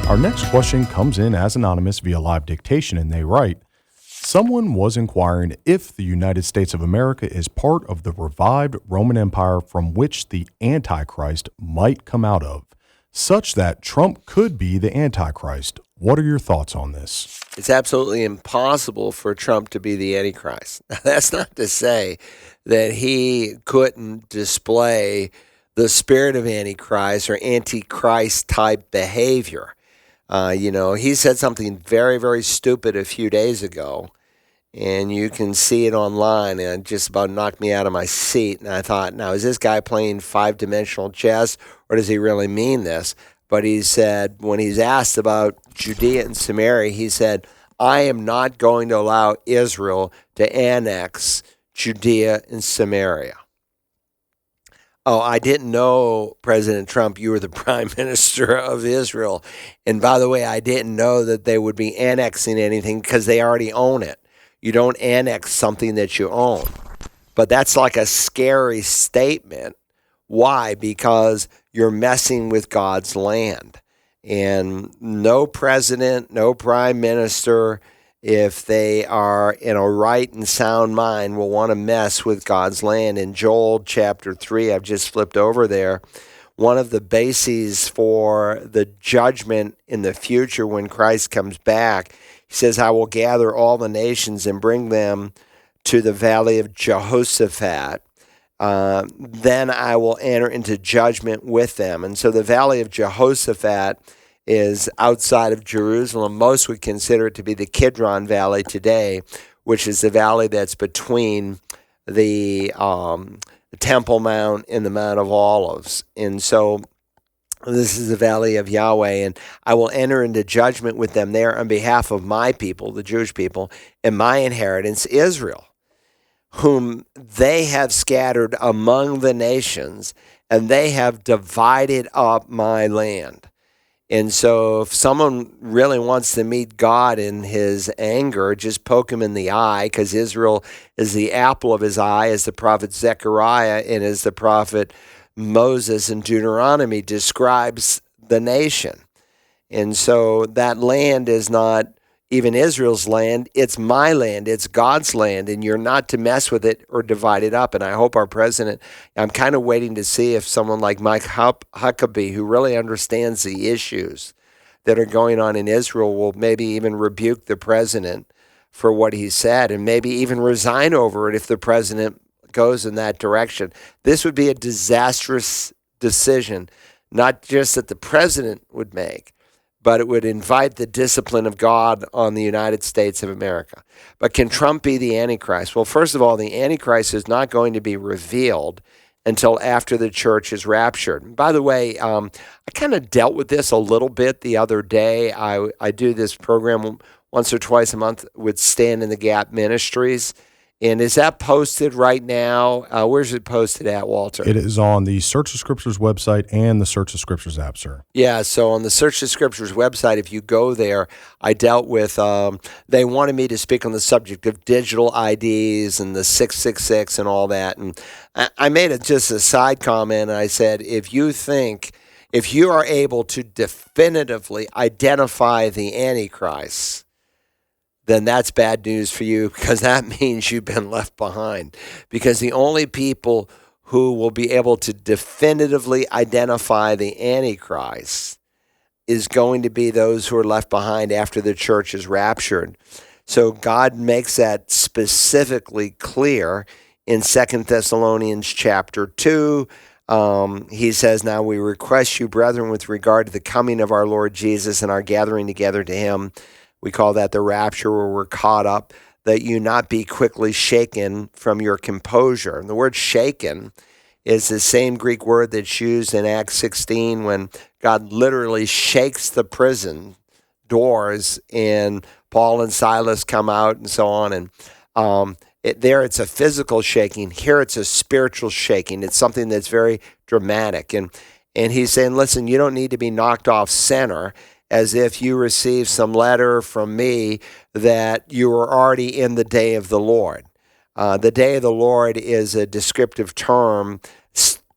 Our next question comes in as anonymous via live dictation, and they write, someone was inquiring if the United States of America is part of the revived Roman Empire from which the Antichrist might come out of, such that Trump could be the Antichrist. What are your thoughts on this? It's absolutely impossible for Trump to be the Antichrist. That's not to say that he couldn't display the spirit of Antichrist or Antichrist type behavior. He said something very, very stupid a few days ago, and you can see it online, and it just about knocked me out of my seat. And I thought, now, is this guy playing five-dimensional chess, or does he really mean this? But he said, when he's asked about Judea and Samaria, he said, I am not going to allow Israel to annex Judea and Samaria. Oh, I didn't know, President Trump, you were the prime minister of Israel. And by the way, I didn't know that they would be annexing anything because they already own it. You don't annex something that you own. But that's like a scary statement. Why? Because you're messing with God's land. And no president, no prime minister, if they are in a right and sound mind, will want to mess with God's land. In Joel chapter 3, I've just flipped over there, one of the bases for the judgment in the future when Christ comes back, he says, I will gather all the nations and bring them to the valley of Jehoshaphat. Then I will enter into judgment with them. And so the valley of Jehoshaphat is outside of Jerusalem. Most would consider it to be the Kidron Valley today, which is the valley that's between the Temple Mount and the Mount of Olives. And so this is the valley of Yahweh, and I will enter into judgment with them there on behalf of my people, the Jewish people, and my inheritance, Israel, whom they have scattered among the nations, and they have divided up my land. And so if someone really wants to meet God in his anger, just poke him in the eye, because Israel is the apple of his eye, as the prophet Zechariah and as the prophet Moses in Deuteronomy describes the nation. And so that land is not even Israel's land, it's my land, it's God's land, and you're not to mess with it or divide it up. And I hope our president, I'm kind of waiting to see if someone like Mike Huckabee, who really understands the issues that are going on in Israel, will maybe even rebuke the president for what he said and maybe even resign over it if the president goes in that direction. This would be a disastrous decision, not just that the president would make, but it would invite the discipline of God on the United States of America. But can Trump be the Antichrist? Well, first of all, the Antichrist is not going to be revealed until after the church is raptured. And by the way, I kind of dealt with this a little bit the other day. I do this program once or twice a month with Stand in the Gap Ministries. And is that posted right now? Where's it posted at, Walter? It is on the Search the Scriptures website and the Search the Scriptures app, sir. Yeah, so on the Search the Scriptures website, if you go there, I dealt with, they wanted me to speak on the subject of digital IDs and the 666 and all that. And I made just a side comment, and I said, if you are able to definitively identify the Antichrist, then that's bad news for you, because that means you've been left behind. Because the only people who will be able to definitively identify the Antichrist is going to be those who are left behind after the church is raptured. So God makes that specifically clear in 2 Thessalonians chapter 2. He says, now we request you, brethren, with regard to the coming of our Lord Jesus and our gathering together to him, we call that the rapture, where we're caught up, that you not be quickly shaken from your composure. And the word shaken is the same Greek word that's used in Acts 16 when God literally shakes the prison doors and Paul and Silas come out and so on. And there it's a physical shaking. Here it's a spiritual shaking. It's something that's very dramatic. And he's saying, listen, you don't need to be knocked off center as if you received some letter from me that you were already in the day of the Lord. The day of the Lord is a descriptive term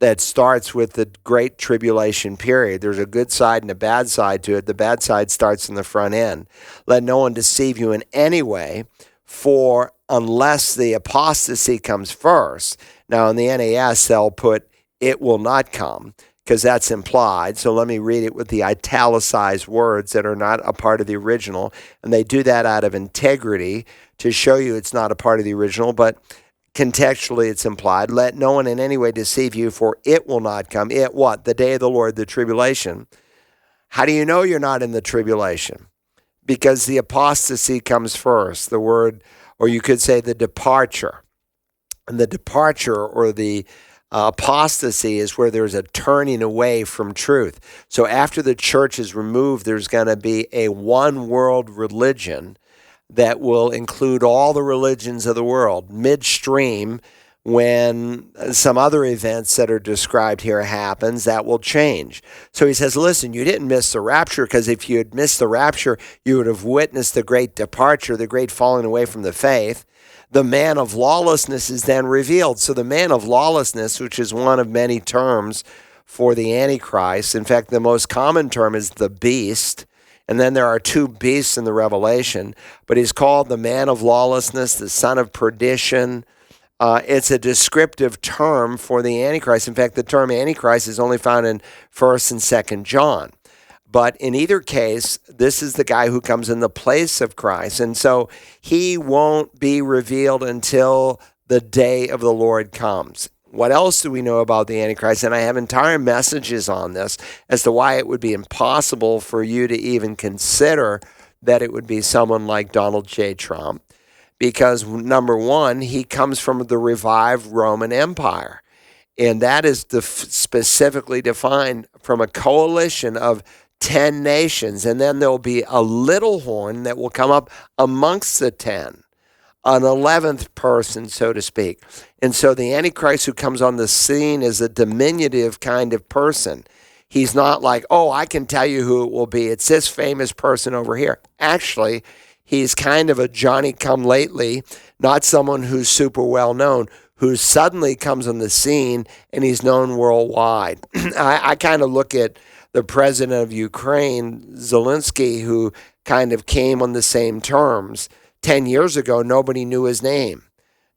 that starts with the Great Tribulation period. There's a good side and a bad side to it. The bad side starts in the front end. Let no one deceive you in any way, for unless the apostasy comes first. Now in the NAS, they'll put, it will not come, because that's implied. So let me read it with the italicized words that are not a part of the original. And they do that out of integrity to show you it's not a part of the original, but contextually it's implied. Let no one in any way deceive you, for it will not come. It what? The day of the Lord, the tribulation. How do you know you're not in the tribulation? Because the apostasy comes first. The word, or you could say the departure. And the departure or the apostasy is where there's a turning away from truth. So after the church is removed, there's going to be a one world religion that will include all the religions of the world. Midstream, when some other events that are described here happens, that will change. So he says, listen, you didn't miss the rapture, because if you had missed the rapture, you would have witnessed the great departure, the great falling away from the faith. The man of lawlessness is then revealed. So the man of lawlessness, which is one of many terms for the Antichrist, in fact, the most common term is the beast. And then there are two beasts in the Revelation, but he's called the man of lawlessness, the son of perdition. It's a descriptive term for the Antichrist. In fact, the term Antichrist is only found in 1st and 2nd John. But in either case, this is the guy who comes in the place of Christ. And so he won't be revealed until the day of the Lord comes. What else do we know about the Antichrist? And I have entire messages on this as to why it would be impossible for you to even consider that it would be someone like Donald J. Trump. Because number one, he comes from the revived Roman Empire. And that is specifically defined from a coalition of 10 nations. And then there'll be a little horn that will come up amongst the 10. An 11th person, so to speak. And so the Antichrist who comes on the scene is a diminutive kind of person. He's not like, oh, I can tell you who it will be. It's this famous person over here. Actually, he's kind of a Johnny-come-lately, not someone who's super well-known, who suddenly comes on the scene and he's known worldwide. I kind of look at the president of Ukraine, Zelensky, who kind of came on the same terms. 10 years ago, nobody knew his name.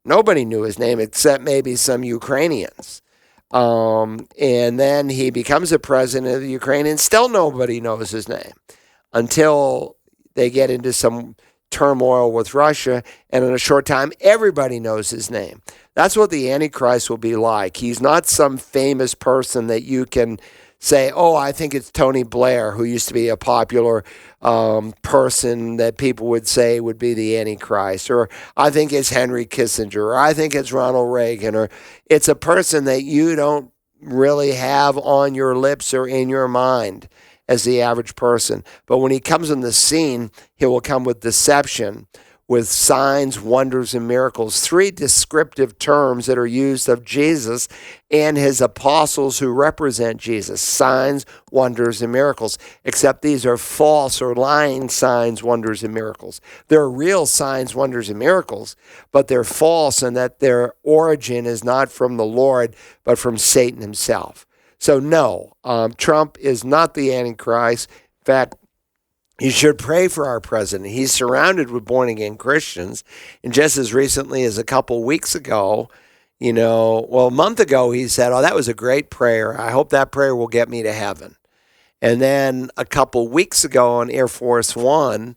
Nobody knew his name except maybe some Ukrainians. And then he becomes the president of the Ukraine, and still nobody knows his name until they get into some turmoil with Russia, and in a short time, everybody knows his name. That's what the Antichrist will be like. He's not some famous person that you can say, oh, I think it's Tony Blair, who used to be a popular person that people would say would be the Antichrist, or I think it's Henry Kissinger, or I think it's Ronald Reagan, or it's a person that you don't really have on your lips or in your mind as the average person. But when he comes on the scene, he will come with deception, with signs, wonders, and miracles. 3 descriptive terms that are used of Jesus and his apostles who represent Jesus. Signs, wonders, and miracles. Except these are false or lying signs, wonders, and miracles. They're real signs, wonders, and miracles, but they're false in that their origin is not from the Lord, but from Satan himself. So no, Trump is not the Antichrist. In fact, you should pray for our president. He's surrounded with born-again Christians. And just as recently as a couple weeks ago, a month ago, he said, oh, that was a great prayer. I hope that prayer will get me to heaven. And then a couple weeks ago on Air Force One,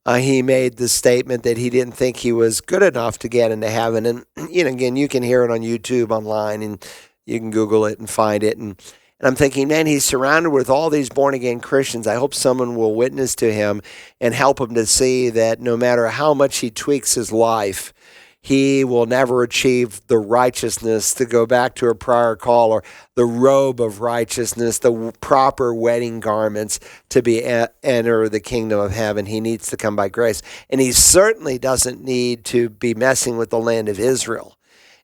he made the statement that he didn't think he was good enough to get into heaven. And, again, you can hear it on YouTube online, and you can Google it and find it. And I'm thinking, man, he's surrounded with all these born-again Christians. I hope someone will witness to him and help him to see that no matter how much he tweaks his life, he will never achieve the righteousness, to go back to a prior call, or the robe of righteousness, the proper wedding garments to enter the kingdom of heaven. He needs to come by grace. And he certainly doesn't need to be messing with the land of Israel.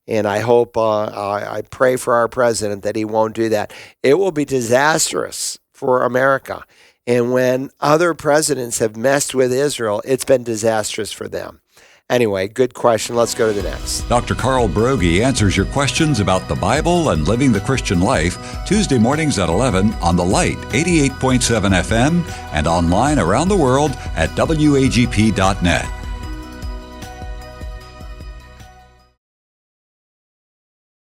And I hope, I pray for our president that he won't do that. It will be disastrous for America. And when other presidents have messed with Israel, it's been disastrous for them. Anyway, good question. Let's go to the next. Dr. Carl Broggi answers your questions about the Bible and living the Christian life Tuesday mornings at 11 on The Light, 88.7 FM, and online around the world at wagp.net.